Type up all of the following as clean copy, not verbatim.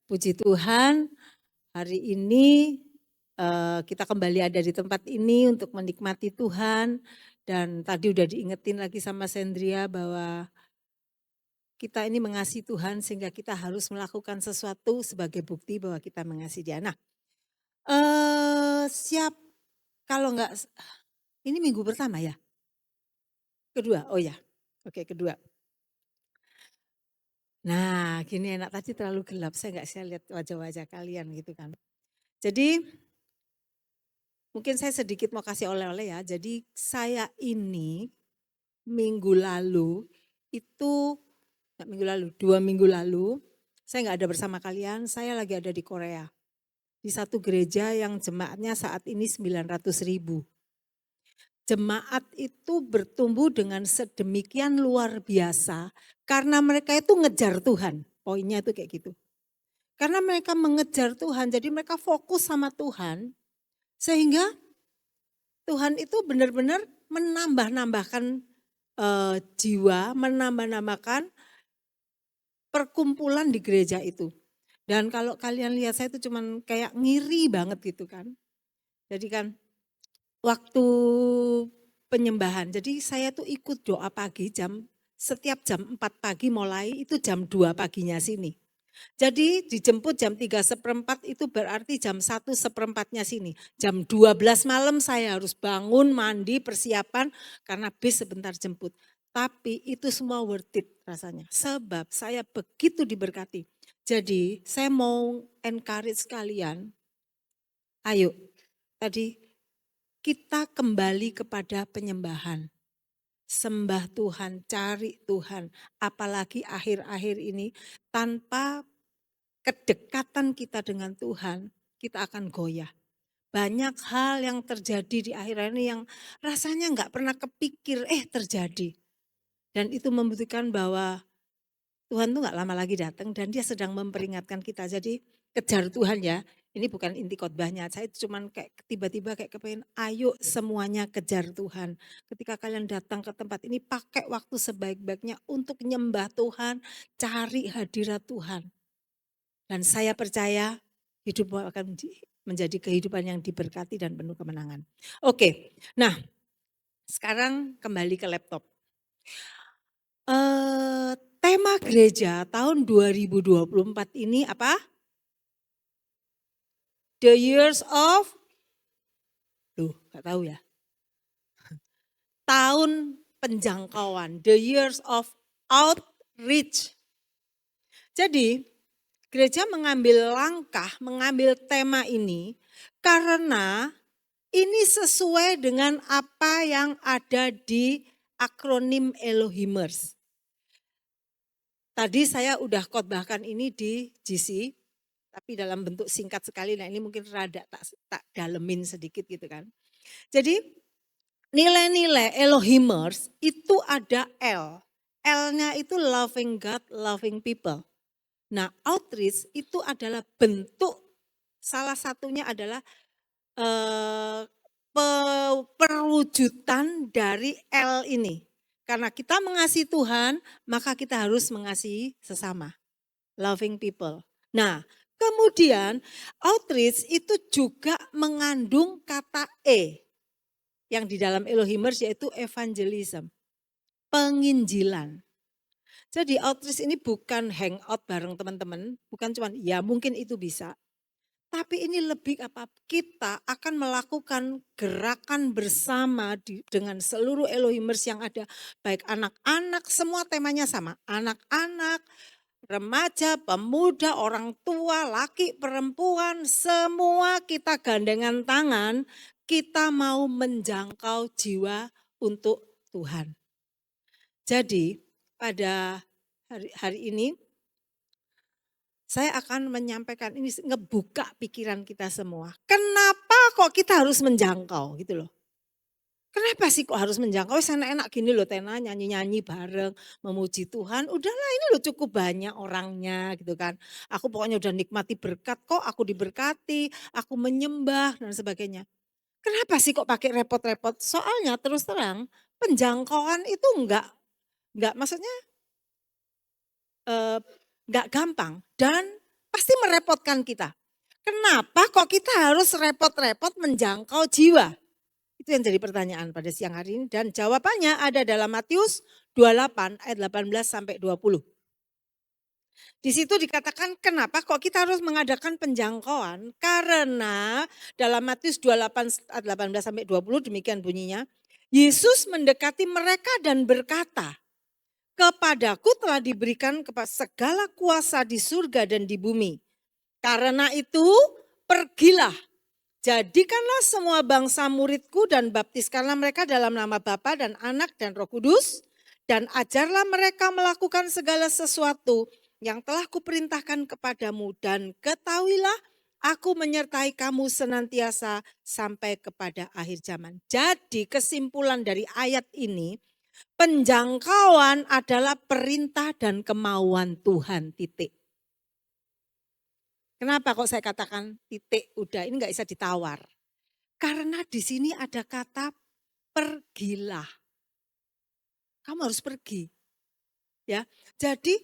Puji Tuhan, hari ini kita kembali ada di tempat ini untuk menikmati Tuhan. Dan tadi udah diingetin lagi sama Sandria bahwa kita ini mengasihi Tuhan sehingga kita harus melakukan sesuatu sebagai bukti bahwa kita mengasihi Dia. Nah, siap kalau enggak, ini minggu pertama ya? Kedua, oh ya, oke kedua. Nah gini enak, tadi terlalu gelap, saya enggak bisa lihat wajah-wajah kalian gitu kan. Jadi mungkin saya sedikit mau kasih oleh-oleh ya. Jadi saya ini minggu lalu itu, enggak minggu lalu, 2 minggu lalu, saya enggak ada bersama kalian, saya lagi ada di Korea. Di satu gereja yang jemaatnya saat ini 900.000. Jemaat itu bertumbuh dengan sedemikian luar biasa karena mereka itu ngejar Tuhan. Poinnya itu kayak gitu. Karena mereka mengejar Tuhan, jadi mereka fokus sama Tuhan, sehingga Tuhan itu benar-benar menambah-nambahkan jiwa, menambah-nambahkan perkumpulan di gereja itu. Dan kalau kalian lihat saya itu cuman kayak ngiri banget gitu kan. Jadi kan waktu penyembahan, jadi saya tuh ikut doa pagi setiap jam 4 pagi mulai itu jam 2 paginya sini. Jadi dijemput jam 3:15 itu berarti jam 1:15 sini. Jam 12 malam saya harus bangun, mandi, persiapan karena bis sebentar jemput. Tapi itu semua worth it rasanya. Sebab saya begitu diberkati. Jadi saya mau encourage kalian, ayo tadi kita kembali kepada penyembahan. Sembah Tuhan, cari Tuhan. Apalagi akhir-akhir ini tanpa kedekatan kita dengan Tuhan, kita akan goyah. Banyak hal yang terjadi di akhir ini yang rasanya enggak pernah kepikir, terjadi. Dan itu membuktikan bahwa Tuhan tuh enggak lama lagi datang dan Dia sedang memperingatkan kita. Jadi kejar Tuhan ya. Ini bukan inti khotbahnya. Saya cuman kayak tiba-tiba kayak kepengen, ayo semuanya kejar Tuhan. Ketika kalian datang ke tempat ini, pakai waktu sebaik-baiknya untuk nyembah Tuhan, cari hadirat Tuhan. Dan saya percaya hidupmu akan menjadi kehidupan yang diberkati dan penuh kemenangan. Oke, nah sekarang kembali ke laptop. Tema gereja tahun 2024 ini apa? The years of, gak tahu ya. Tahun penjangkauan, the years of outreach. Jadi gereja mengambil langkah, mengambil tema ini karena ini sesuai dengan apa yang ada di akronim Elohimers. Tadi saya udah khotbahkan ini di GC, tapi dalam bentuk singkat sekali. Nah ini mungkin rada tak dalemin sedikit gitu kan. Jadi nilai-nilai Elohimers itu ada L. L-nya itu loving God, loving people. Nah outreach itu adalah bentuk, salah satunya adalah perwujudan dari L ini. Karena kita mengasihi Tuhan, maka kita harus mengasihi sesama. Loving people. Nah, kemudian outreach itu juga mengandung kata E. Yang di dalam Elohimers yaitu evangelism. Penginjilan. Jadi outreach ini bukan hangout bareng teman-teman. Bukan cuma, ya mungkin itu bisa. Tapi ini lebih apa? Kita akan melakukan gerakan bersama dengan seluruh Elohimers yang ada. Baik anak-anak, semua temanya sama. Anak-anak, remaja, pemuda, orang tua, laki, perempuan, semua kita gandengan tangan. Kita mau menjangkau jiwa untuk Tuhan. Jadi pada hari ini, saya akan menyampaikan ini, ngebuka pikiran kita semua. Kenapa kok kita harus menjangkau gitu loh. Kenapa sih kok harus menjangkau? Enak-enak gini loh Tena, nyanyi-nyanyi bareng, memuji Tuhan. Udahlah ini loh cukup banyak orangnya gitu kan. Aku pokoknya udah nikmati berkat kok, aku diberkati, aku menyembah dan sebagainya. Kenapa sih kok pakai repot-repot? Soalnya terus terang penjangkauan itu enggak maksudnya enggak gampang dan pasti merepotkan kita. Kenapa kok kita harus repot-repot menjangkau jiwa? Itu yang jadi pertanyaan pada siang hari ini. Dan jawabannya ada dalam Matius 28 ayat 18 sampai 20. Di situ dikatakan kenapa kok kita harus mengadakan penjangkauan? Karena dalam Matius 28 ayat 18 sampai 20 demikian bunyinya. Yesus mendekati mereka dan berkata, kepadaku telah diberikan segala kuasa di surga dan di bumi. Karena itu pergilah, jadikanlah semua bangsa muridku dan baptiskanlah mereka dalam nama Bapa dan Anak dan Roh Kudus. Dan ajarlah mereka melakukan segala sesuatu yang telah kuperintahkan kepadamu. Dan ketahuilah aku menyertai kamu senantiasa sampai kepada akhir zaman. Jadi kesimpulan dari ayat ini, penjangkauan adalah perintah dan kemauan Tuhan, titik. Kenapa kok saya katakan titik, udah ini nggak bisa ditawar. Karena di sini ada kata pergilah. Kamu harus pergi. Ya. Jadi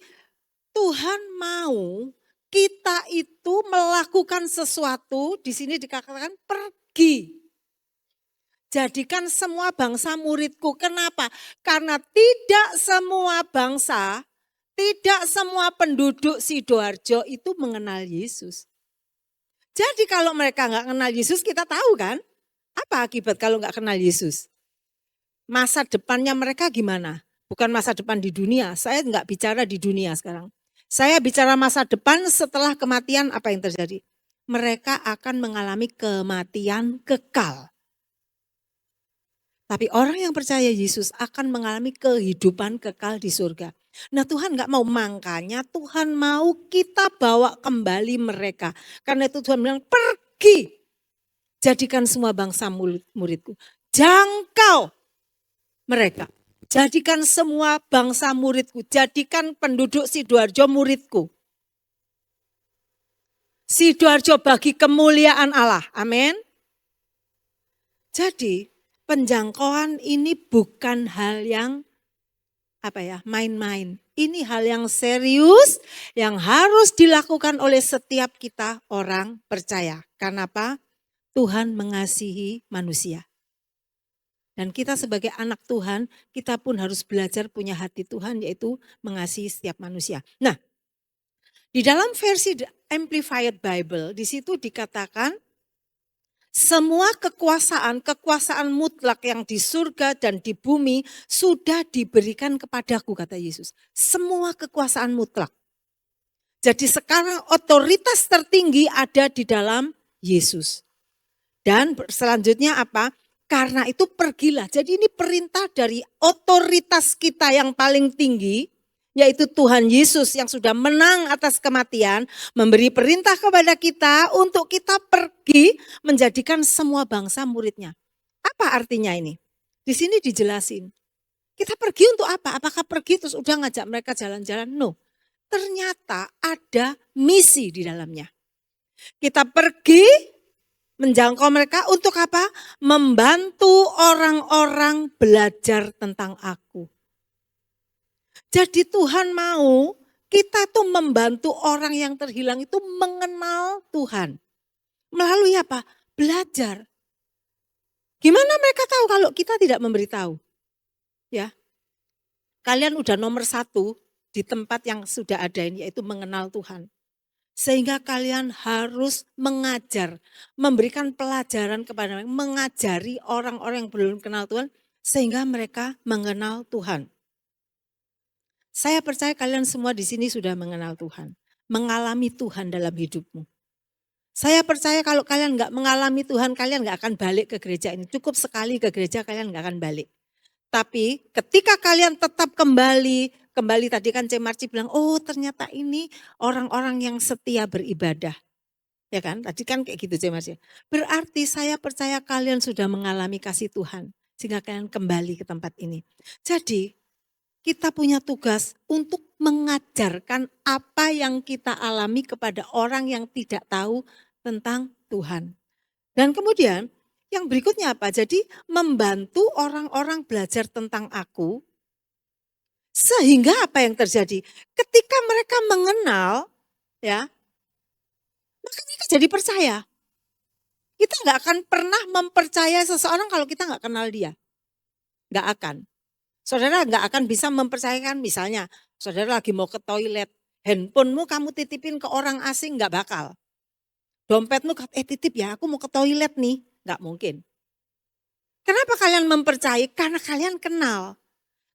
Tuhan mau kita itu melakukan sesuatu, di sini dikatakan pergi. Jadikan semua bangsa muridku. Kenapa? Karena tidak semua bangsa, tidak semua penduduk Sidoarjo itu mengenal Yesus. Jadi kalau mereka nggak kenal Yesus, kita tahu kan? Apa akibat kalau nggak kenal Yesus? Masa depannya mereka gimana? Bukan masa depan di dunia, saya nggak bicara di dunia sekarang. Saya bicara masa depan setelah kematian, apa yang terjadi? Mereka akan mengalami kematian kekal. Tapi orang yang percaya Yesus akan mengalami kehidupan kekal di surga. Nah Tuhan nggak mau, makanya Tuhan mau kita bawa kembali mereka. Karena itu Tuhan bilang pergi, jadikan semua bangsa muridku. Jangkau mereka, jadikan semua bangsa muridku, jadikan penduduk Sidoarjo muridku. Sidoarjo bagi kemuliaan Allah, amin. Jadi penjangkauan ini bukan hal yang main-main. Ini hal yang serius yang harus dilakukan oleh setiap kita orang percaya. Karena apa? Tuhan mengasihi manusia. Dan kita sebagai anak Tuhan, kita pun harus belajar punya hati Tuhan, yaitu mengasihi setiap manusia. Nah, di dalam versi Amplified Bible, di situ dikatakan semua kekuasaan mutlak yang di surga dan di bumi sudah diberikan kepadaku, kata Yesus. Semua kekuasaan mutlak. Jadi sekarang otoritas tertinggi ada di dalam Yesus. Dan selanjutnya apa? Karena itu pergilah. Jadi ini perintah dari otoritas kita yang paling tinggi, yaitu Tuhan Yesus yang sudah menang atas kematian, memberi perintah kepada kita untuk kita pergi menjadikan semua bangsa muridnya. Apa artinya ini? Di sini dijelasin. Kita pergi untuk apa? Apakah pergi terus udah ngajak mereka jalan-jalan? No. Ternyata ada misi di dalamnya. Kita pergi menjangkau mereka untuk apa? Membantu orang-orang belajar tentang aku. Jadi Tuhan mau kita tuh membantu orang yang terhilang itu mengenal Tuhan. Melalui apa? Belajar. Gimana mereka tahu kalau kita tidak memberitahu? Ya, kalian udah nomor 1 di tempat yang sudah ada ini, yaitu mengenal Tuhan. Sehingga kalian harus mengajar, memberikan pelajaran kepada mereka, mengajari orang-orang yang belum kenal Tuhan, sehingga mereka mengenal Tuhan. Saya percaya kalian semua di sini sudah mengenal Tuhan, mengalami Tuhan dalam hidupmu. Saya percaya kalau kalian nggak mengalami Tuhan, kalian nggak akan balik ke gereja ini. Cukup sekali ke gereja, kalian nggak akan balik. Tapi ketika kalian tetap kembali tadi kan C. Marci bilang, oh ternyata ini orang-orang yang setia beribadah. Ya kan, tadi kan kayak gitu C. Marci. Berarti saya percaya kalian sudah mengalami kasih Tuhan, sehingga kalian kembali ke tempat ini. Jadi kita punya tugas untuk mengajarkan apa yang kita alami kepada orang yang tidak tahu tentang Tuhan. Dan kemudian yang berikutnya apa? Jadi membantu orang-orang belajar tentang aku. Sehingga apa yang terjadi? Ketika mereka mengenal, ya, maka kita jadi percaya. Kita nggak akan pernah mempercayai seseorang kalau kita nggak kenal dia. Nggak akan. Saudara nggak akan bisa mempercayakan misalnya, saudara lagi mau ke toilet, handphonemu kamu titipin ke orang asing nggak bakal. Dompetmu, titip ya aku mau ke toilet nih, nggak mungkin. Kenapa kalian mempercayai? Karena kalian kenal.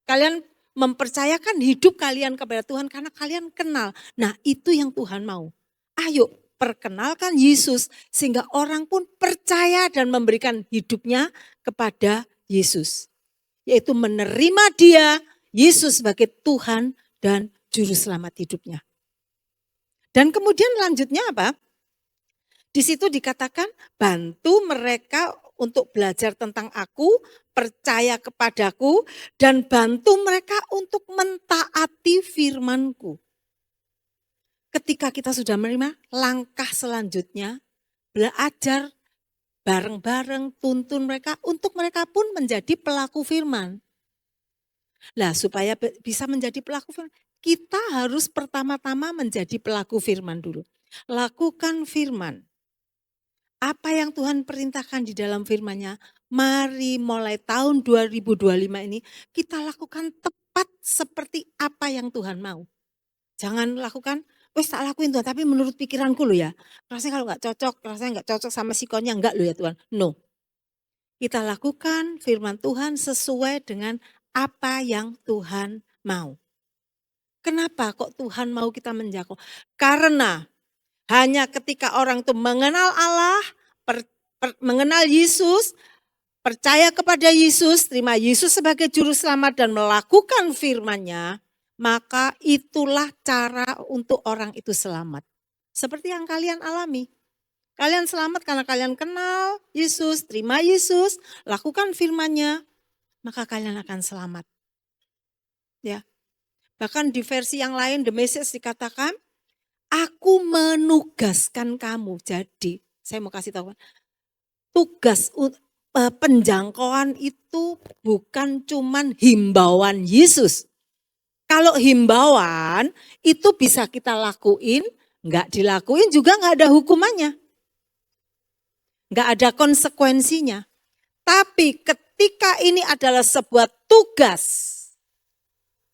Kalian mempercayakan hidup kalian kepada Tuhan karena kalian kenal. Nah itu yang Tuhan mau. Ayo perkenalkan Yesus sehingga orang pun percaya dan memberikan hidupnya kepada Yesus. Yaitu menerima dia, Yesus sebagai Tuhan dan Juru Selamat hidupnya. Dan kemudian lanjutnya apa? Di situ dikatakan bantu mereka untuk belajar tentang aku, percaya kepadaku, dan bantu mereka untuk mentaati firman-Ku. Ketika kita sudah menerima, langkah selanjutnya belajar bareng-bareng, tuntun mereka untuk mereka pun menjadi pelaku firman. Nah, supaya bisa menjadi pelaku firman, kita harus pertama-tama menjadi pelaku firman dulu. Lakukan firman. Apa yang Tuhan perintahkan di dalam firman-Nya, mari mulai tahun 2025 ini kita lakukan tepat seperti apa yang Tuhan mau. Jangan lakukan, wes tak lakuin Tuhan, tapi menurut pikiranku loh ya. Rasanya kalau rasanya nggak cocok sama sikonnya, enggak loh ya Tuhan. No. Kita lakukan firman Tuhan sesuai dengan apa yang Tuhan mau. Kenapa kok Tuhan mau kita menjangkau? Karena hanya ketika orang itu mengenal Allah, mengenal Yesus, percaya kepada Yesus, terima Yesus sebagai juru selamat dan melakukan firman-Nya, maka itulah cara untuk orang itu selamat. Seperti yang kalian alami. Kalian selamat karena kalian kenal Yesus, terima Yesus, lakukan firman-Nya, maka kalian akan selamat. Ya. Bahkan di versi yang lain, The Message dikatakan, aku menugaskan kamu. Jadi, saya mau kasih tahu, tugas penjangkauan itu bukan cuman himbauan Yesus. Kalau himbauan itu bisa kita lakuin, nggak dilakuin juga nggak ada hukumannya. Nggak ada konsekuensinya. Tapi ketika ini adalah sebuah tugas,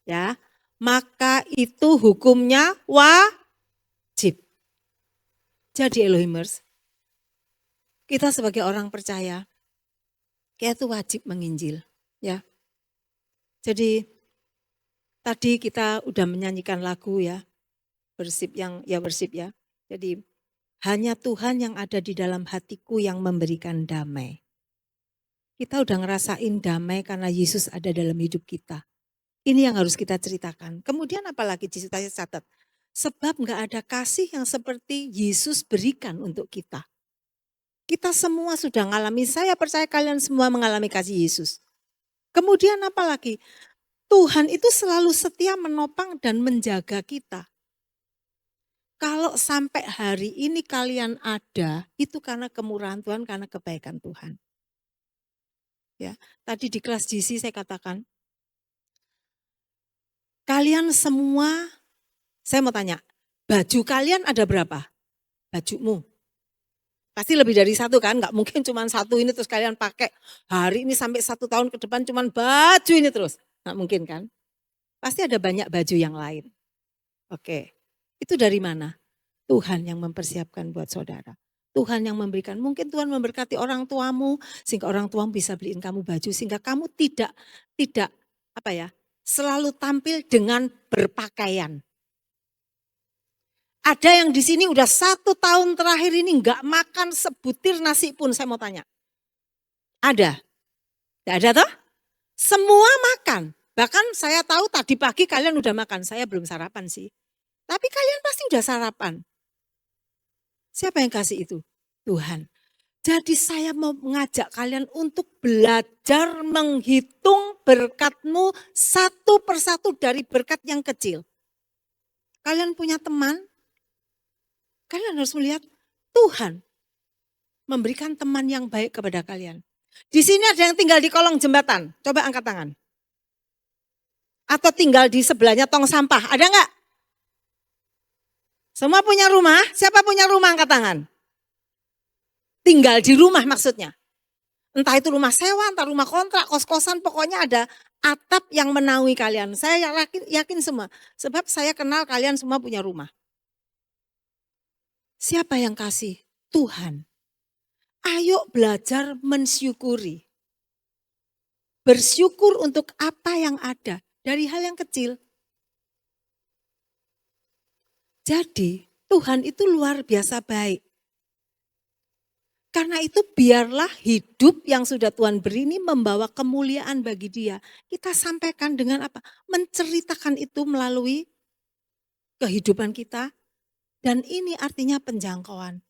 ya, maka itu hukumnya wajib. Jadi Elohimers, kita sebagai orang percaya, kita itu wajib menginjil, ya. Jadi tadi kita udah menyanyikan lagu ya, worship ya. Jadi hanya Tuhan yang ada di dalam hatiku yang memberikan damai. Kita udah ngerasain damai karena Yesus ada dalam hidup kita. Ini yang harus kita ceritakan. Kemudian apalagi ceritanya catat. Sebab gak ada kasih yang seperti Yesus berikan untuk kita. Kita semua sudah mengalami, saya percaya kalian semua mengalami kasih Yesus. Kemudian apalagi? Tuhan itu selalu setia menopang dan menjaga kita. Kalau sampai hari ini kalian ada, itu karena kemurahan Tuhan, karena kebaikan Tuhan. Ya, tadi di kelas GC saya katakan, kalian semua, saya mau tanya, baju kalian ada berapa? Bajumu? Pasti lebih dari satu kan, nggak mungkin cuma satu ini terus kalian pakai hari ini sampai 1 tahun ke depan cuma baju ini terus. Nggak mungkin kan? Pasti ada banyak baju yang lain. Oke, itu dari mana? Tuhan yang mempersiapkan buat saudara. Tuhan yang memberikan, mungkin Tuhan memberkati orang tuamu sehingga orang tuamu bisa beliin kamu baju sehingga kamu tidak selalu tampil dengan berpakaian. Ada yang di sini udah 1 tahun terakhir ini nggak makan sebutir nasi pun, saya mau tanya. Ada? Tidak ada toh? Semua makan. Bahkan saya tahu tadi pagi kalian udah makan, saya belum sarapan sih. Tapi kalian pasti udah sarapan. Siapa yang kasih itu? Tuhan. Jadi saya mau mengajak kalian untuk belajar menghitung berkatmu satu persatu dari berkat yang kecil. Kalian punya teman, kalian harus melihat Tuhan memberikan teman yang baik kepada kalian. Di sini ada yang tinggal di kolong jembatan, coba angkat tangan. Atau tinggal di sebelahnya tong sampah, ada enggak? Semua punya rumah? Siapa punya rumah angkat tangan? Tinggal di rumah maksudnya. Entah itu rumah sewa, entah rumah kontrak, kos-kosan, pokoknya ada atap yang menaungi kalian. Saya yakin semua. Sebab saya kenal kalian semua punya rumah. Siapa yang kasih? Tuhan. Ayo belajar mensyukuri. Bersyukur untuk apa yang ada. Dari hal yang kecil. Jadi Tuhan itu luar biasa baik. Karena itu biarlah hidup yang sudah Tuhan beri ini membawa kemuliaan bagi Dia. Kita sampaikan dengan apa? Menceritakan itu melalui kehidupan kita. Dan ini artinya penjangkauan.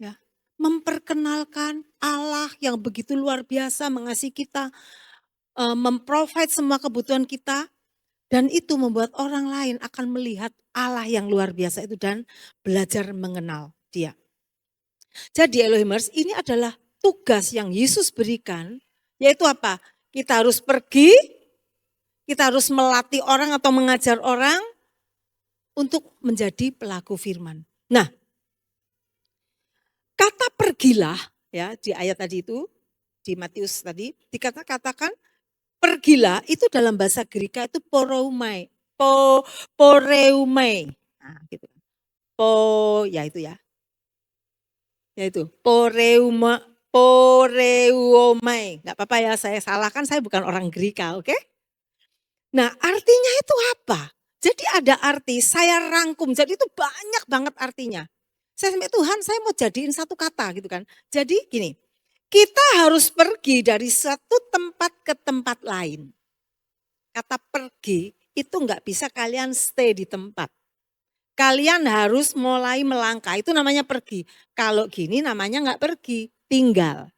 Ya, memperkenalkan Allah yang begitu luar biasa mengasihi kita. Memprovide semua kebutuhan kita. Dan itu membuat orang lain akan melihat Allah yang luar biasa itu dan belajar mengenal Dia. Jadi Elohimers, ini adalah tugas yang Yesus berikan, yaitu apa? Kita harus pergi, kita harus melatih orang atau mengajar orang untuk menjadi pelaku firman. Nah, kata pergilah ya di ayat tadi itu, di Matius tadi, dikatakan pergilah itu dalam bahasa Greka itu poreumai. Poreumai. Nah, gitu. Ya itu ya. Yaitu poreuomai. Enggak apa-apa ya, saya salah kan saya bukan orang Greka, oke? Nah, artinya itu apa? Jadi ada arti, saya rangkum. Jadi itu banyak banget artinya. Saya sampai Tuhan, saya mau jadiin satu kata gitu kan. Jadi gini, kita harus pergi dari satu tempat ke tempat lain. Kata pergi itu enggak bisa kalian stay di tempat. Kalian harus mulai melangkah, itu namanya pergi. Kalau gini namanya enggak pergi, tinggal.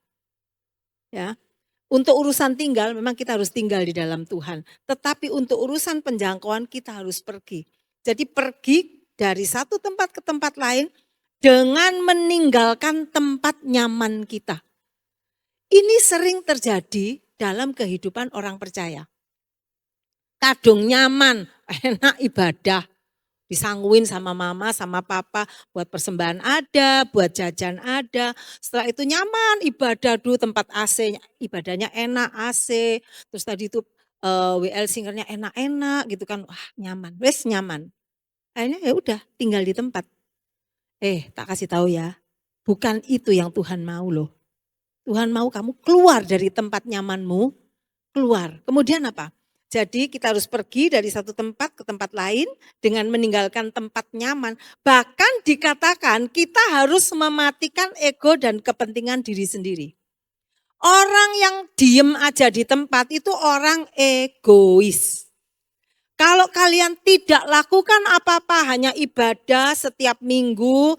Ya. Untuk urusan tinggal memang kita harus tinggal di dalam Tuhan. Tetapi untuk urusan penjangkauan kita harus pergi. Jadi pergi dari satu tempat ke tempat lain dengan meninggalkan tempat nyaman kita. Ini sering terjadi dalam kehidupan orang percaya. Kadung nyaman, enak ibadah. Disangguin sama mama, sama papa, buat persembahan ada, buat jajan ada. Setelah itu nyaman, ibadah dulu tempat AC, ibadahnya enak AC. Terus tadi itu WL singernya enak-enak gitu kan, wah nyaman, wes nyaman. Akhirnya ya udah tinggal di tempat. Tak kasih tahu ya, bukan itu yang Tuhan mau loh. Tuhan mau kamu keluar dari tempat nyamanmu, keluar. Kemudian apa? Jadi kita harus pergi dari satu tempat ke tempat lain dengan meninggalkan tempat nyaman. Bahkan dikatakan kita harus mematikan ego dan kepentingan diri sendiri. Orang yang diem aja di tempat itu orang egois. Kalau kalian tidak lakukan apa-apa, hanya ibadah setiap minggu,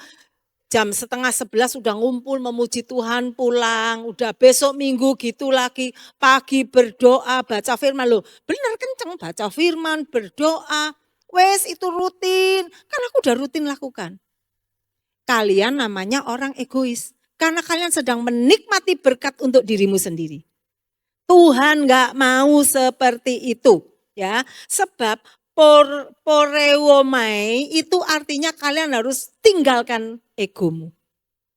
jam 10:30 udah ngumpul memuji Tuhan pulang, udah besok minggu gitu lagi, pagi berdoa, baca firman loh. Benar kenceng baca firman, berdoa, wes itu rutin, kan aku udah rutin lakukan. Kalian namanya orang egois, karena kalian sedang menikmati berkat untuk dirimu sendiri. Tuhan gak mau seperti itu ya, sebab poreuomai itu artinya kalian harus tinggalkan egomu,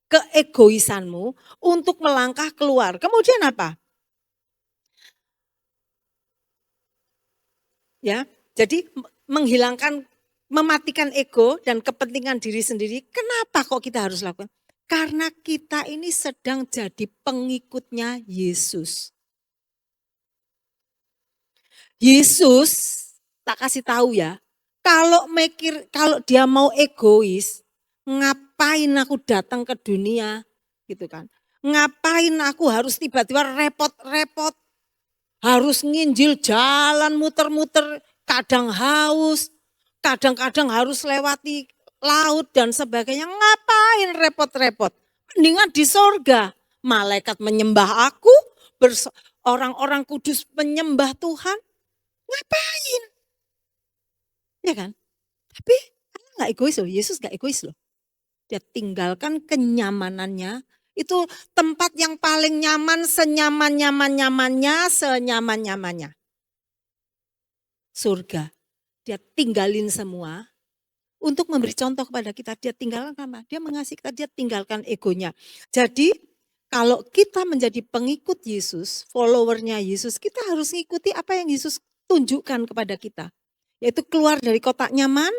keegoisanmu untuk melangkah keluar. Kemudian apa? Ya, jadi menghilangkan, mematikan ego dan kepentingan diri sendiri. Kenapa kok kita harus lakukan? Karena kita ini sedang jadi pengikutnya Yesus. Yesus tak kasih tahu ya, kalau dia mau egois, ngapain aku datang ke dunia gitu kan. Ngapain aku harus tiba-tiba repot-repot, harus nginjil jalan muter-muter, kadang haus, kadang-kadang harus lewati laut dan sebagainya. Ngapain repot-repot? Mendingan di sorga, malaikat menyembah aku, orang-orang kudus menyembah Tuhan. Ngapain? Ya kan? Tapi Allah gak egois loh, Yesus gak egois loh. Dia tinggalkan kenyamanannya, itu tempat yang paling nyaman, senyaman-nyaman-nyamannya, senyaman-nyamannya. Surga, dia tinggalin semua untuk memberi contoh kepada kita. Dia tinggalkan apa? Dia mengasihi kita, dia tinggalkan egonya. Jadi kalau kita menjadi pengikut Yesus, followernya Yesus, kita harus mengikuti apa yang Yesus tunjukkan kepada kita. Yaitu keluar dari kotak nyaman,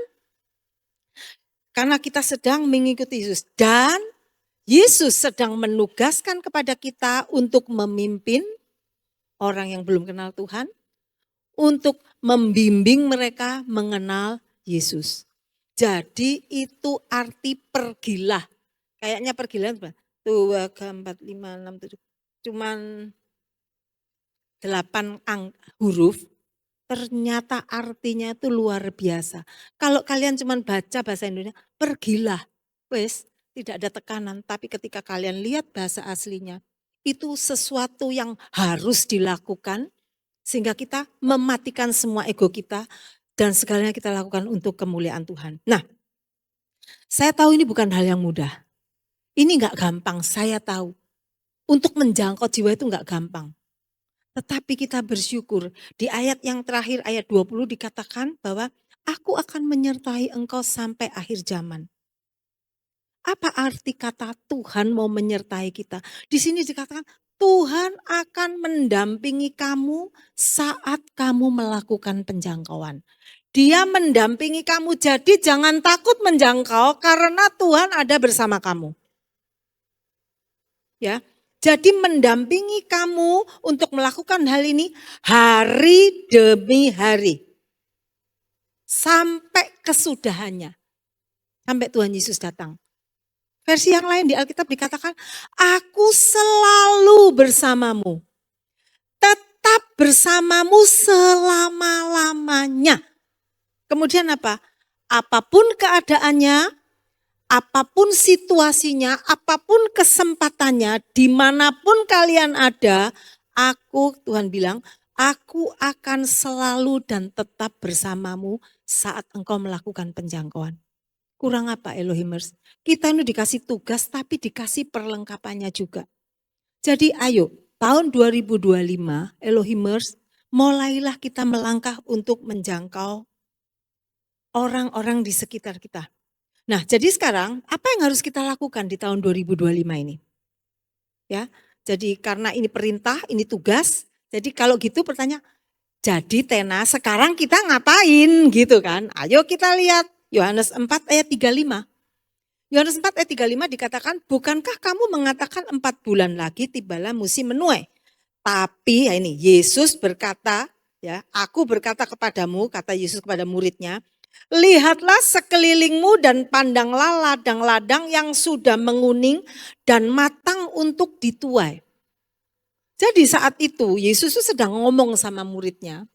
karena kita sedang mengikuti Yesus. Dan Yesus sedang menugaskan kepada kita untuk memimpin orang yang belum kenal Tuhan, untuk membimbing mereka mengenal Yesus. Jadi itu arti pergilah. Kayaknya pergilah 2, 3, 4, 5, 6, 7. Cuman 8 huruf. Ternyata artinya itu luar biasa. Kalau kalian cuman baca bahasa Indonesia, pergilah. Wes, tidak ada tekanan. Tapi ketika kalian lihat bahasa aslinya, itu sesuatu yang harus dilakukan. Sehingga kita mematikan semua ego kita. Dan segalanya kita lakukan untuk kemuliaan Tuhan. Nah, saya tahu ini bukan hal yang mudah. Ini enggak gampang, saya tahu. Untuk menjangkau jiwa itu enggak gampang. Tetapi kita bersyukur di ayat yang terakhir, ayat 20 dikatakan bahwa aku akan menyertai engkau sampai akhir zaman. Apa arti kata Tuhan mau menyertai kita? Di sini dikatakan Tuhan akan mendampingi kamu saat kamu melakukan penjangkauan. Dia mendampingi kamu, jadi jangan takut menjangkau karena Tuhan ada bersama kamu. Ya, jadi mendampingi kamu untuk melakukan hal ini hari demi hari. Sampai kesudahannya. Sampai Tuhan Yesus datang. Versi yang lain di Alkitab dikatakan, aku selalu bersamamu. Tetap bersamamu selama-lamanya. Kemudian apa? Apapun keadaannya, apapun situasinya, apapun kesempatannya, dimanapun kalian ada, aku, Tuhan bilang, aku akan selalu dan tetap bersamamu saat engkau melakukan penjangkauan. Kurang apa Elohimers? Kita ini dikasih tugas tapi dikasih perlengkapannya juga. Jadi ayo, tahun 2025 Elohimers, mulailah kita melangkah untuk menjangkau orang-orang di sekitar kita. Nah, jadi sekarang apa yang harus kita lakukan di tahun 2025 ini? Ya, jadi karena ini perintah, ini tugas. Jadi kalau gitu pertanyaan, jadi Tena sekarang kita ngapain gitu kan? Ayo kita lihat Yohanes 4 ayat 35. Yohanes 4 ayat 35 dikatakan, bukankah kamu mengatakan 4 bulan lagi tibalah musim menuai? Tapi ya ini Yesus berkata, ya, aku berkata kepadamu, kata Yesus kepada muridnya, lihatlah sekelilingmu dan pandanglah ladang-ladang yang sudah menguning dan matang untuk dituai. Jadi saat itu Yesus sedang ngomong sama muridnya.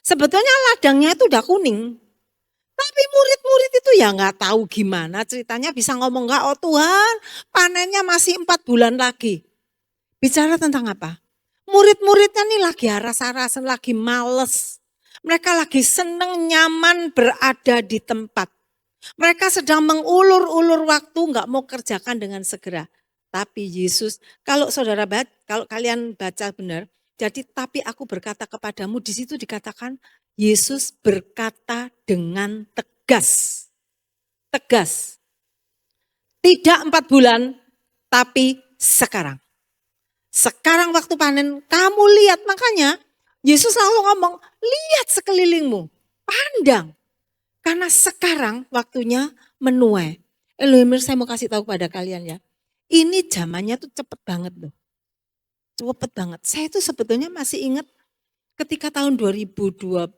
Sebetulnya ladangnya itu udah kuning. Tapi murid-murid itu ya nggak tahu gimana ceritanya bisa ngomong nggak, oh Tuhan panennya masih 4 bulan lagi. Bicara tentang apa? Murid-muridnya nih lagi aras-arasan, lagi males. Mereka lagi seneng nyaman berada di tempat. Mereka sedang mengulur-ulur waktu, nggak mau kerjakan dengan segera. Tapi Yesus, kalau saudara baca, kalau kalian baca benar, jadi tapi aku berkata kepadamu, di situ dikatakan Yesus berkata dengan tegas. Tegas. Tidak 4 bulan, tapi sekarang. Sekarang waktu panen, kamu lihat, makanya Yesus langsung ngomong, lihat sekelilingmu, pandang. Karena sekarang waktunya menuai. Elohim, saya mau kasih tahu pada kalian ya. Ini zamannya tuh cepet banget loh. Cepet banget. Saya tuh sebetulnya masih ingat ketika tahun 2023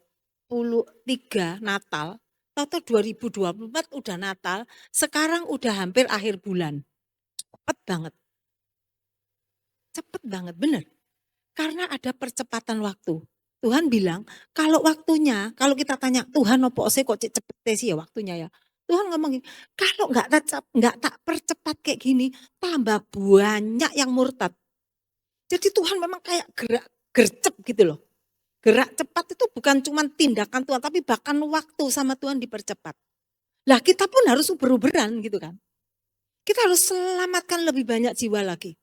Natal, atau 2024 udah Natal, sekarang udah hampir akhir bulan. Cepet banget. Cepet banget, bener. Karena ada percepatan waktu. Tuhan bilang, kalau waktunya, kalau kita tanya, Tuhan apa sih kok cepet sih ya waktunya ya. Tuhan ngomong gini, kalau nggak tak percepat kayak gini, tambah banyak yang murtad. Jadi Tuhan memang kayak gerak gercep gitu loh. Gerak cepat itu bukan cuma tindakan Tuhan, tapi bahkan waktu sama Tuhan dipercepat. Lah kita pun harus uber-uberan gitu kan. Kita harus selamatkan lebih banyak jiwa lagi.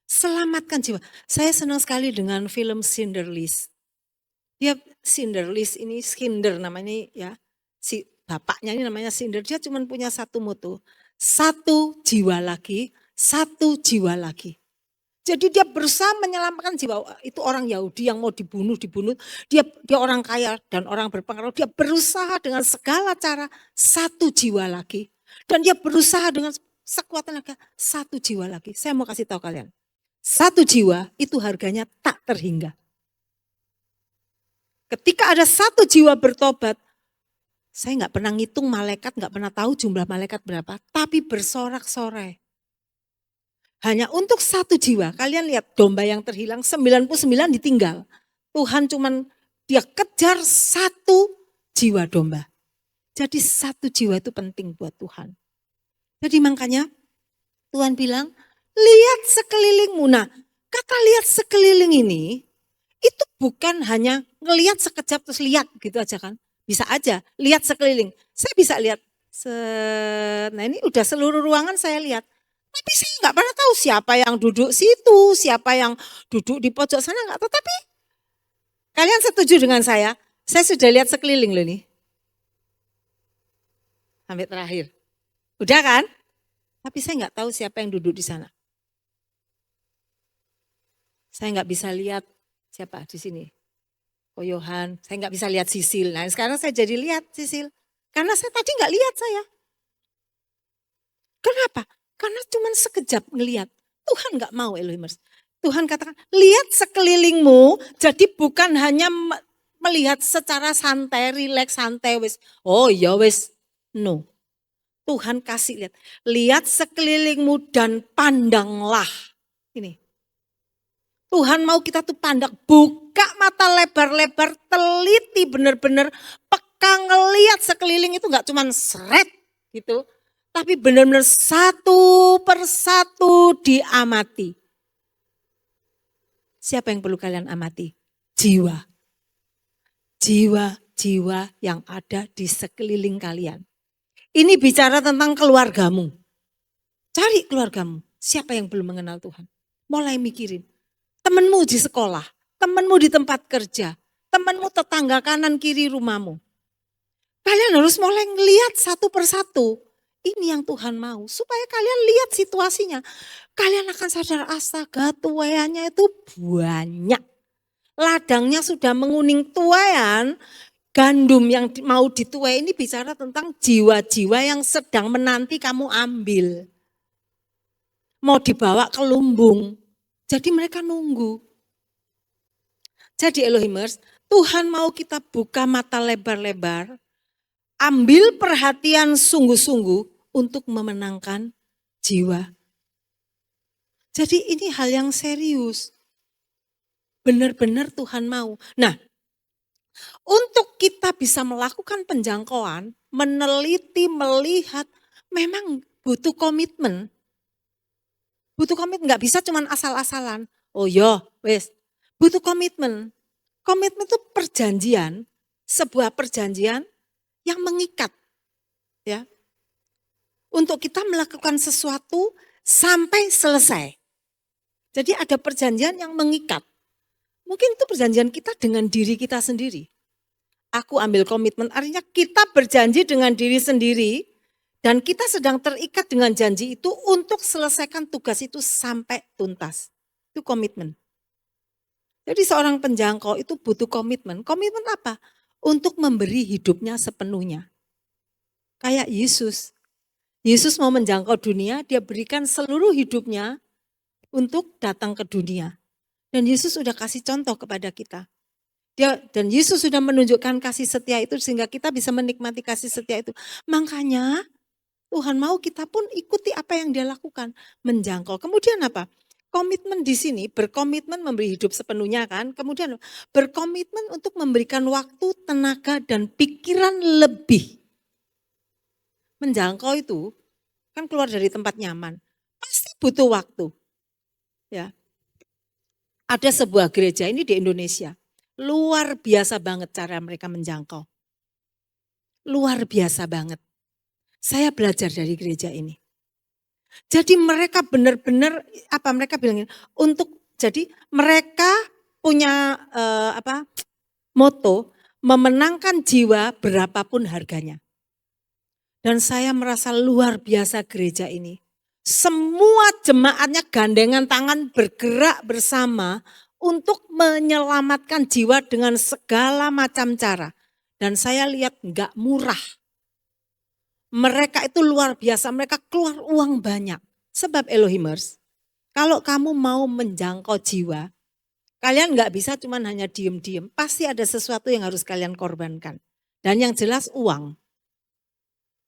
Selamatkan jiwa. Saya senang sekali dengan film Schindler's List. Dia Schindler's List ini Schindler namanya ya. bapaknya ini namanya Cinder, dia cuma punya satu moto, satu jiwa lagi, satu jiwa lagi. Jadi dia berusaha menyelamatkan jiwa, itu orang Yahudi yang mau dibunuh, dia orang kaya dan orang berpengaruh, dia berusaha dengan segala cara satu jiwa lagi. Dan dia berusaha dengan sekuat tenaga satu jiwa lagi. Saya mau kasih tahu kalian, satu jiwa itu harganya tak terhingga. Ketika ada satu jiwa bertobat, saya nggak pernah ngitung malaikat, nggak pernah tahu jumlah malaikat berapa, tapi bersorak-sorai. Hanya untuk satu jiwa, kalian lihat domba yang terhilang, 99 ditinggal. Tuhan cuman dia kejar satu jiwa domba. Jadi satu jiwa itu penting buat Tuhan. Jadi makanya Tuhan bilang, lihat sekelilingmu. Nah, kata lihat sekeliling ini, itu bukan hanya ngelihat sekejap terus lihat gitu aja kan. Bisa aja lihat sekeliling. Saya bisa lihat, nah ini udah seluruh ruangan saya lihat. Tapi saya nggak pernah tahu siapa yang duduk situ, siapa yang duduk di pojok sana nggak tahu. Tapi kalian setuju dengan saya sudah lihat sekeliling loh nih. Sampai terakhir. Udah kan? Tapi saya nggak tahu siapa yang duduk di sana. Saya nggak bisa lihat siapa di sini. Yohan, saya nggak bisa lihat Sisil. Nah sekarang saya jadi lihat Sisil. Karena saya tadi nggak lihat saya. Kenapa? Karena cuma sekejap ngelihat. Tuhan nggak mau Elohimers. Tuhan katakan, lihat sekelilingmu. Jadi bukan hanya melihat secara santai, rileks, santai. Wis. Oh ya wis. No. Tuhan kasih lihat. Lihat sekelilingmu dan pandanglah. Ini. Tuhan mau kita tuh pandang, buka mata lebar-lebar, teliti benar-benar peka ngelihat sekeliling itu nggak cuma seret gitu, tapi benar-benar satu persatu diamati. Siapa yang perlu kalian amati? Jiwa. Jiwa-jiwa yang ada di sekeliling kalian. Ini bicara tentang keluargamu. Cari keluargamu. Siapa yang belum mengenal Tuhan? Mulai mikirin. Temanmu di sekolah, temanmu di tempat kerja, temanmu tetangga kanan kiri rumahmu. Kalian harus mulai ngelihat satu persatu. Ini yang Tuhan mau, supaya kalian lihat situasinya. Kalian akan sadar, astaga tuaiannya itu banyak. Ladangnya sudah menguning tuaian, gandum yang mau dituai ini bicara tentang jiwa-jiwa yang sedang menanti kamu ambil. Mau dibawa ke lumbung. Jadi mereka nunggu. Jadi Elohimers, Tuhan mau kita buka mata lebar-lebar, ambil perhatian sungguh-sungguh untuk memenangkan jiwa. Jadi ini hal yang serius. Benar-benar Tuhan mau. Nah, untuk kita bisa melakukan penjangkauan, meneliti, melihat, memang butuh komitmen. Butuh komitmen, nggak bisa cuman asal-asalan. Oh ya, wes. Butuh komitmen. Komitmen itu perjanjian, sebuah perjanjian yang mengikat. Ya. Untuk kita melakukan sesuatu sampai selesai. Jadi ada perjanjian yang mengikat. Mungkin itu perjanjian kita dengan diri kita sendiri. Aku ambil komitmen, artinya kita berjanji dengan diri sendiri. Dan kita sedang terikat dengan janji itu untuk selesaikan tugas itu sampai tuntas. Itu komitmen. Jadi seorang penjangkau itu butuh komitmen. Komitmen apa? Untuk memberi hidupnya sepenuhnya. Kayak Yesus. Yesus mau menjangkau dunia, dia berikan seluruh hidupnya untuk datang ke dunia. Dan Yesus sudah kasih contoh kepada kita. Dan Yesus sudah menunjukkan kasih setia itu sehingga kita bisa menikmati kasih setia itu. Makanya Tuhan mau kita pun ikuti apa yang dia lakukan, menjangkau. Kemudian apa? Komitmen di sini, berkomitmen memberi hidup sepenuhnya kan. Kemudian berkomitmen untuk memberikan waktu, tenaga, dan pikiran lebih. Menjangkau itu kan keluar dari tempat nyaman. Pasti butuh waktu. Ya. Ada sebuah gereja ini di Indonesia. Luar biasa banget cara mereka menjangkau. Luar biasa banget. Saya belajar dari gereja ini. Jadi mereka benar-benar mereka bilangin jadi mereka punya moto memenangkan jiwa berapapun harganya. Dan saya merasa luar biasa gereja ini. Semua jemaatnya gandengan tangan bergerak bersama untuk menyelamatkan jiwa dengan segala macam cara. Dan saya lihat enggak murah. Mereka itu luar biasa, mereka keluar uang banyak. Sebab Elohimers, kalau kamu mau menjangkau jiwa, kalian enggak bisa cuman hanya diem-diem. Pasti ada sesuatu yang harus kalian korbankan. Dan yang jelas uang.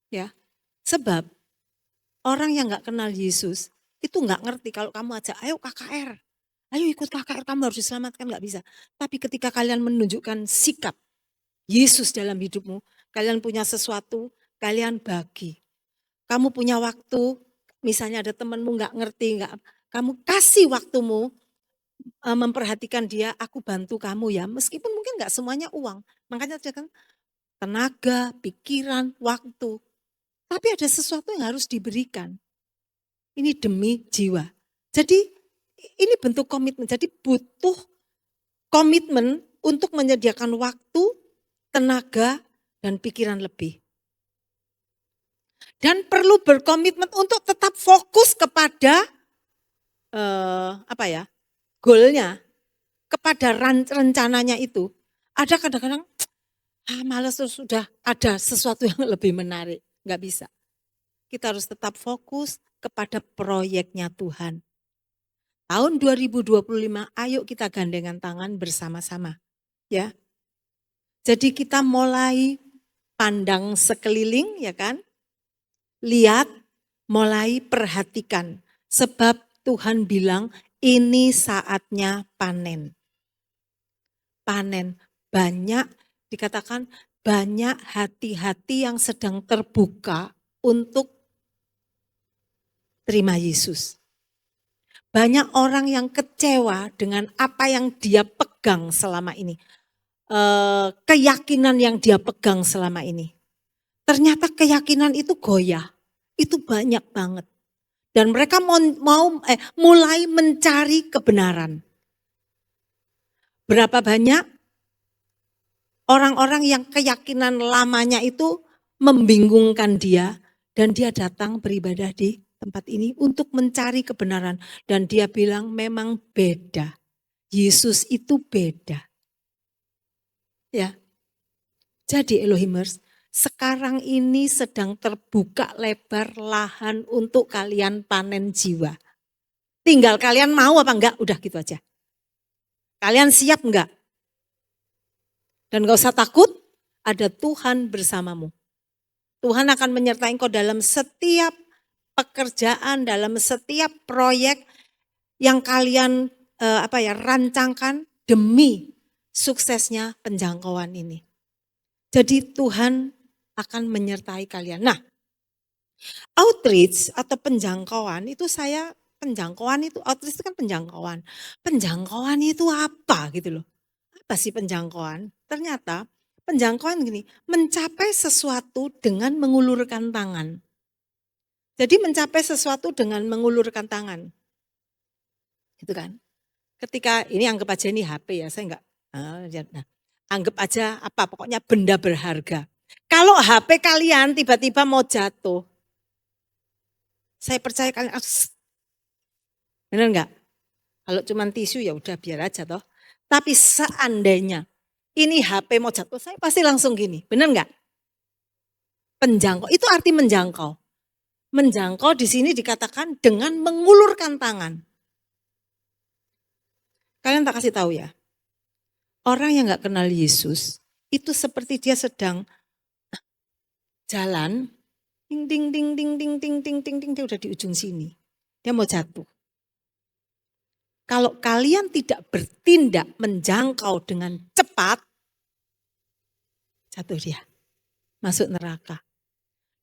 Ya, sebab orang yang enggak kenal Yesus, itu enggak ngerti kalau kamu ajak, ayo KKR. Ayo ikut KKR, kamu harus diselamatkan, enggak bisa. Tapi ketika kalian menunjukkan sikap Yesus dalam hidupmu, kalian punya sesuatu, kalian bagi. Kamu punya waktu, misalnya ada temanmu enggak ngerti, enggak, kamu kasih waktumu memperhatikan dia, aku bantu kamu ya. Meskipun mungkin enggak semuanya uang. Makanya dia kan tenaga, pikiran, waktu. Tapi ada sesuatu yang harus diberikan. Ini demi jiwa. Jadi ini bentuk komitmen. Jadi butuh komitmen untuk menyediakan waktu, tenaga, dan pikiran lebih. Dan perlu berkomitmen untuk tetap fokus kepada goalnya, kepada rencananya itu. Ada kadang-kadang malas terus sudah ada sesuatu yang lebih menarik. Enggak bisa. Kita harus tetap fokus kepada proyeknya Tuhan. Tahun 2025, ayo kita gandengan tangan bersama-sama. Ya. Jadi kita mulai pandang sekeliling, ya kan? Lihat, mulai perhatikan. Sebab Tuhan bilang ini saatnya panen. Panen. Banyak, dikatakan banyak hati-hati yang sedang terbuka untuk terima Yesus. Banyak orang yang kecewa dengan apa yang dia pegang selama ini. Keyakinan yang dia pegang selama ini. Ternyata keyakinan itu goyah. Itu banyak banget. Dan mereka mulai mencari kebenaran. Berapa banyak orang-orang yang keyakinan lamanya itu membingungkan dia. Dan dia datang beribadah di tempat ini untuk mencari kebenaran. Dan dia bilang memang beda. Yesus itu beda. Ya. Jadi Elohimers, sekarang ini sedang terbuka lebar lahan untuk kalian panen jiwa. Tinggal kalian mau apa enggak, udah gitu aja. Kalian siap enggak? Dan gak usah takut, ada Tuhan bersamamu. Tuhan akan menyertai engkau dalam setiap pekerjaan, dalam setiap proyek yang kalian rancangkan demi suksesnya penjangkauan ini. Jadi Tuhan akan menyertai kalian. Nah, outreach atau penjangkauan itu outreach itu kan penjangkauan. Penjangkauan itu apa gitu loh. Apa sih penjangkauan? Ternyata penjangkauan gini, mencapai sesuatu dengan mengulurkan tangan. Jadi mencapai sesuatu dengan mengulurkan tangan. Gitu kan. Ketika ini anggap aja ini HP ya, saya enggak. Nah, anggap aja pokoknya benda berharga. Kalau HP kalian tiba-tiba mau jatuh, saya percaya kalian, benar enggak? Kalau cuma tisu ya udah biar aja toh. Tapi seandainya ini HP mau jatuh, saya pasti langsung gini, benar enggak? Penjangkau, itu arti menjangkau. Menjangkau di sini dikatakan dengan mengulurkan tangan. Kalian tak kasih tahu ya, orang yang enggak kenal Yesus, itu seperti dia sedang jalan, ding ding ding ding ding ding ding ding ding, dia udah di ujung sini. Dia mau jatuh. Kalau kalian tidak bertindak menjangkau dengan cepat, jatuh dia. Masuk neraka.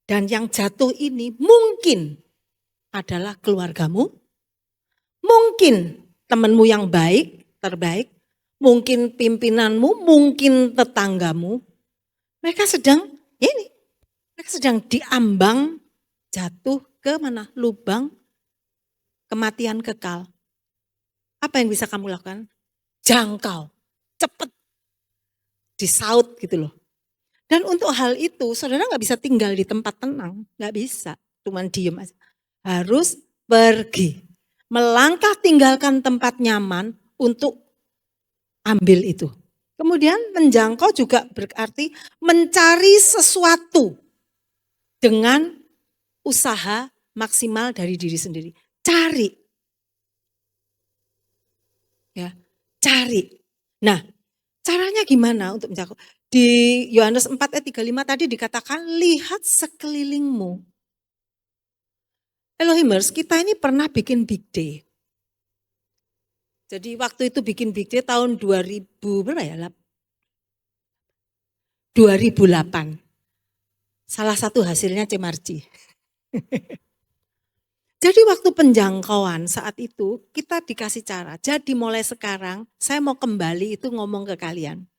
Dan yang jatuh ini mungkin adalah keluargamu, mungkin temanmu yang terbaik, mungkin pimpinanmu, mungkin tetanggamu. Mereka sedang diambang jatuh ke mana? Lubang kematian kekal. Apa yang bisa kamu lakukan? Jangkau, cepat, disaut gitu loh. Dan untuk hal itu saudara nggak bisa tinggal di tempat tenang, nggak bisa, cuman diem aja. Harus pergi, melangkah tinggalkan tempat nyaman untuk ambil itu. Kemudian menjangkau juga berarti mencari sesuatu dengan usaha maksimal dari diri sendiri. Cari. Ya, cari. Nah, caranya gimana untuk menjangkau? Di Yohanes 4 ayat 35 tadi dikatakan, lihat sekelilingmu. Elohimers, kita ini pernah bikin big day. Jadi waktu itu bikin big day tahun 2000 berapa ya? 2008. Salah satu hasilnya Cemarji. Jadi waktu penjangkauan saat itu kita dikasih cara. Jadi mulai sekarang saya mau kembali itu ngomong ke kalian.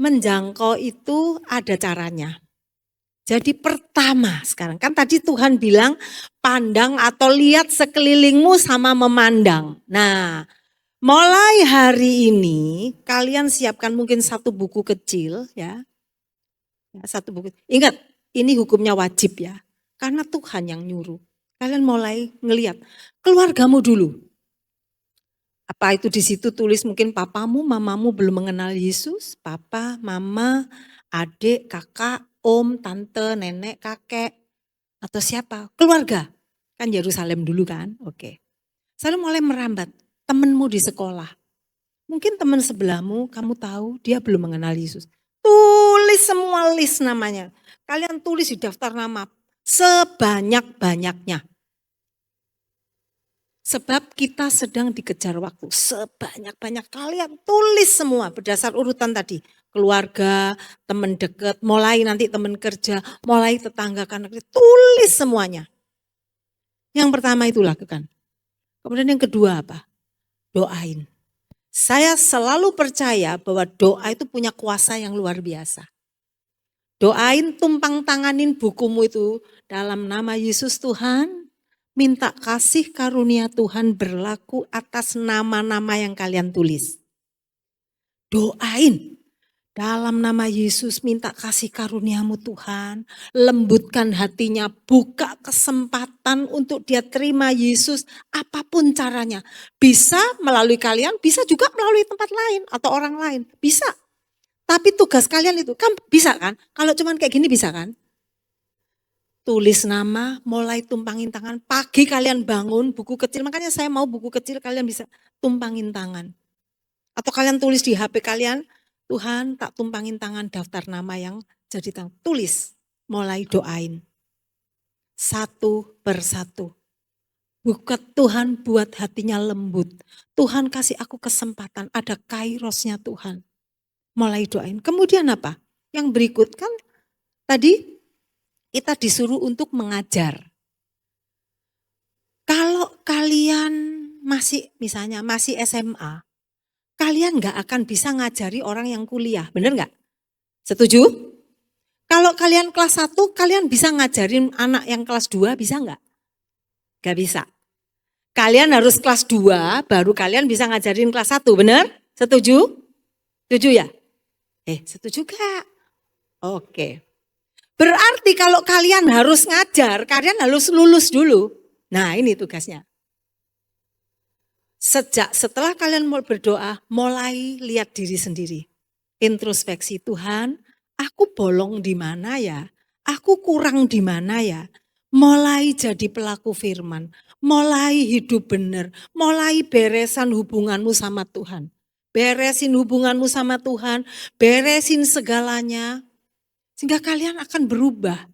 Menjangkau itu ada caranya. Jadi pertama sekarang, kan tadi Tuhan bilang pandang atau lihat sekelilingmu sama memandang. Nah, mulai hari ini kalian siapkan mungkin satu buku kecil ya. Satu buku. Ingat, ini hukumnya wajib ya. Karena Tuhan yang nyuruh. Kalian mulai ngelihat keluargamu dulu. Apa itu di situ tulis mungkin papamu, mamamu belum mengenal Yesus, papa, mama, adik, kakak, om, tante, nenek, kakek, atau siapa? Keluarga. Kan Yerusalem dulu kan? Oke. Saya mulai merambat temanmu di sekolah. Mungkin teman sebelahmu kamu tahu dia belum mengenal Yesus. Tulis semua list namanya. Kalian tulis di daftar nama sebanyak-banyaknya. Sebab kita sedang dikejar waktu. Sebanyak-banyak kalian tulis semua berdasar urutan tadi. Keluarga, teman dekat, mulai nanti teman kerja, mulai tetangga kanan kiri. Tulis semuanya. Yang pertama itu lakukan. Kemudian yang kedua apa? Doain. Saya selalu percaya bahwa doa itu punya kuasa yang luar biasa. Doain, tumpang tanganin bukumu itu dalam nama Yesus Tuhan. Minta kasih karunia Tuhan berlaku atas nama-nama yang kalian tulis. Doain. Dalam nama Yesus minta kasih karuniamu Tuhan. Lembutkan hatinya, buka kesempatan untuk dia terima Yesus apapun caranya. Bisa melalui kalian, bisa juga melalui tempat lain atau orang lain. Bisa. Tapi tugas kalian itu, kan bisa kan? Kalau cuman kayak gini bisa kan? Tulis nama, mulai tumpangin tangan. Pagi kalian bangun buku kecil, makanya saya mau buku kecil kalian bisa tumpangin tangan. Atau kalian tulis di HP kalian, Tuhan tak tumpangin tangan daftar nama yang jadi tangan. Tulis, mulai doain. Satu persatu. Bukan Tuhan buat hatinya lembut. Tuhan kasih aku kesempatan, ada kairosnya Tuhan. Mulai doain. Kemudian apa? Yang berikut kan tadi kita disuruh untuk mengajar. Kalau kalian masih misalnya masih SMA, kalian nggak akan bisa ngajari orang yang kuliah, bener nggak? Setuju? Kalau kalian kelas 1, kalian bisa ngajarin anak yang kelas 2, bisa nggak? Nggak bisa. Kalian harus kelas 2, baru kalian bisa ngajarin kelas 1, bener? Setuju? Setuju ya? Setuju gak? Oke. Berarti kalau kalian harus ngajar, kalian harus lulus dulu. Nah ini tugasnya. Setelah kalian mau berdoa, mulai lihat diri sendiri. Introspeksi, Tuhan, aku bolong di mana ya? Aku kurang di mana ya? Mulai jadi pelaku firman, mulai hidup benar, mulai beresan hubunganmu sama Tuhan. Beresin hubunganmu sama Tuhan, beresin segalanya. Sehingga kalian akan berubah.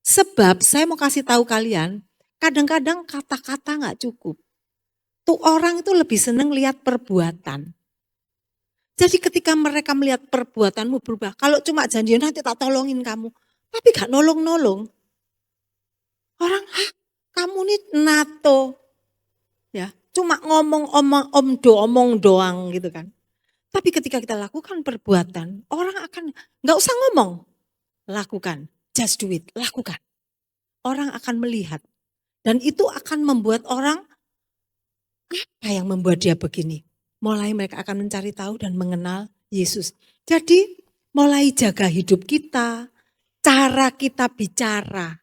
Sebab saya mau kasih tahu kalian, kadang-kadang kata-kata gak cukup. Tuh orang itu lebih senang lihat perbuatan. Jadi ketika mereka melihat perbuatanmu berubah, kalau cuma janji nanti tak tolongin kamu, tapi gak nolong-nolong. Orang, kamu nih NATO. Ya, cuma omong doang gitu kan. Tapi ketika kita lakukan perbuatan, orang akan gak usah ngomong. Lakukan, just do it, lakukan. Orang akan melihat. Dan itu akan membuat orang, apa yang membuat dia begini? Mulai mereka akan mencari tahu dan mengenal Yesus. Jadi mulai jaga hidup kita, cara kita bicara.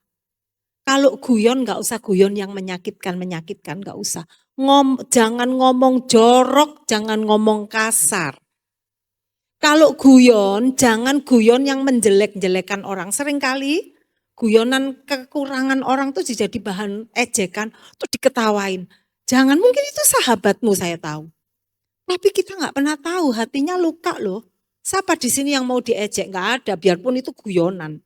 Kalau guyon nggak usah guyon yang menyakitkan, nggak usah. Jangan ngomong jorok, jangan ngomong kasar. Kalau guyon, jangan guyon yang menjelek-jelekan orang. Seringkali guyonan kekurangan orang tuh jadi bahan ejekan, tuh diketawain. Jangan, mungkin itu sahabatmu saya tahu. Tapi kita nggak pernah tahu, hatinya luka loh. Siapa di sini yang mau diejek? Nggak ada, biarpun itu guyonan.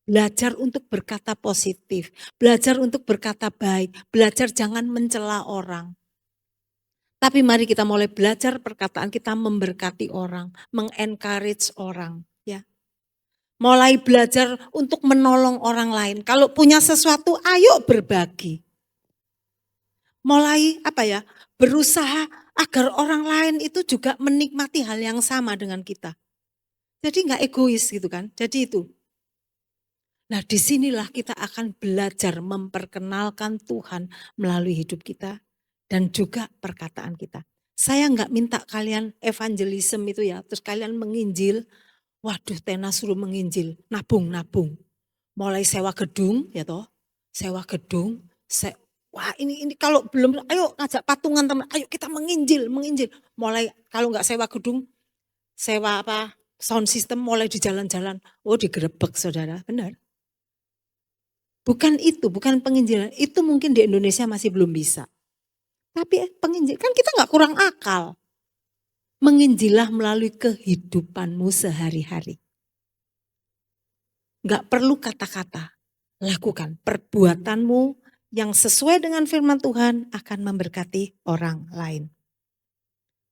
Belajar untuk berkata positif, belajar untuk berkata baik, belajar jangan mencela orang. Tapi mari kita mulai belajar perkataan kita memberkati orang, mengencourage orang, ya. Mulai belajar untuk menolong orang lain. Kalau punya sesuatu, ayo berbagi. Mulai berusaha agar orang lain itu juga menikmati hal yang sama dengan kita. Jadi nggak egois gitu kan. Jadi itu. Nah, disinilah kita akan belajar memperkenalkan Tuhan melalui hidup kita dan juga perkataan kita. Saya nggak minta kalian evangelism itu ya, terus kalian menginjil. Waduh, Tena suruh menginjil, nabung. Mulai sewa gedung ya toh, sewa gedung. Wah ini kalau belum, ayo ngajak patungan teman, ayo kita menginjil. Mulai kalau nggak sewa gedung, sewa sound system mulai di jalan-jalan. Oh digerebek saudara, benar. Bukan itu, bukan penginjilan. Itu mungkin di Indonesia masih belum bisa. Tapi penginjil, kan kita nggak kurang akal. Menginjilah melalui kehidupanmu sehari-hari. Nggak perlu kata-kata, lakukan perbuatanmu yang sesuai dengan firman Tuhan akan memberkati orang lain.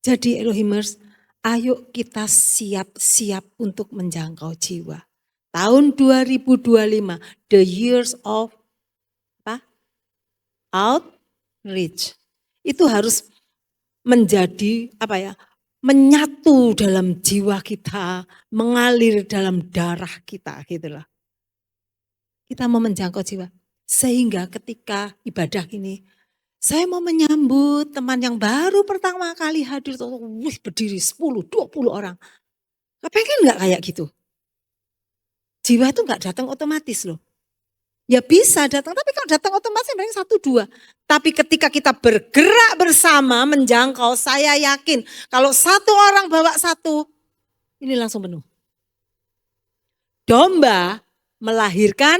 Jadi Elohimers, ayo kita siap-siap untuk menjangkau jiwa. Tahun 2025, the years of outreach. Itu harus menjadi menyatu dalam jiwa kita, mengalir dalam darah kita gitulah. Kita mau menjangkau jiwa. Sehingga ketika ibadah ini, saya mau menyambut teman yang baru pertama kali hadir, berdiri 10, 20 orang. Pengen gak kayak gitu? Jiwa itu gak datang otomatis loh. Ya bisa datang, tapi kalau datang otomatis paling 1-2. Tapi ketika kita bergerak bersama menjangkau, saya yakin kalau satu orang bawa satu, ini langsung penuh. Domba melahirkan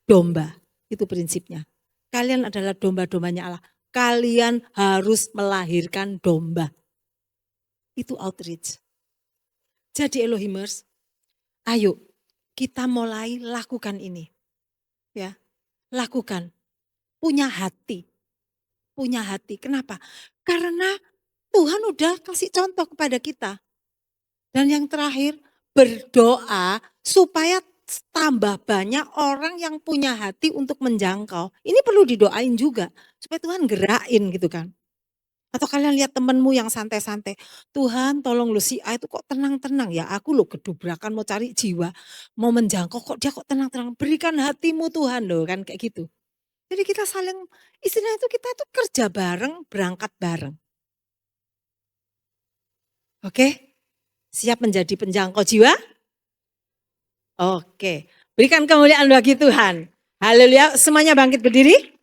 domba, itu prinsipnya. Kalian adalah domba-dombanya Allah. Kalian harus melahirkan domba. Itu outreach. Jadi Elohimers, ayo kita mulai lakukan ini. Ya, lakukan. Punya hati. Kenapa? Karena Tuhan udah kasih contoh kepada kita. Dan yang terakhir, berdoa supaya tambah banyak orang yang punya hati untuk menjangkau. Ini perlu didoain juga supaya Tuhan gerakin gitu kan. Atau kalian lihat temenmu yang santai-santai, Tuhan tolong lu si A itu kok tenang-tenang ya, aku lo kedubrakan mau cari jiwa, mau menjangkau kok dia kok tenang-tenang, berikan hatimu Tuhan loh kan kayak gitu. Jadi kita saling, istilah itu kita itu kerja bareng, berangkat bareng. Oke, siap menjadi penjangkau jiwa? Oke, berikan kemuliaan bagi Tuhan. Haleluya, semuanya bangkit berdiri.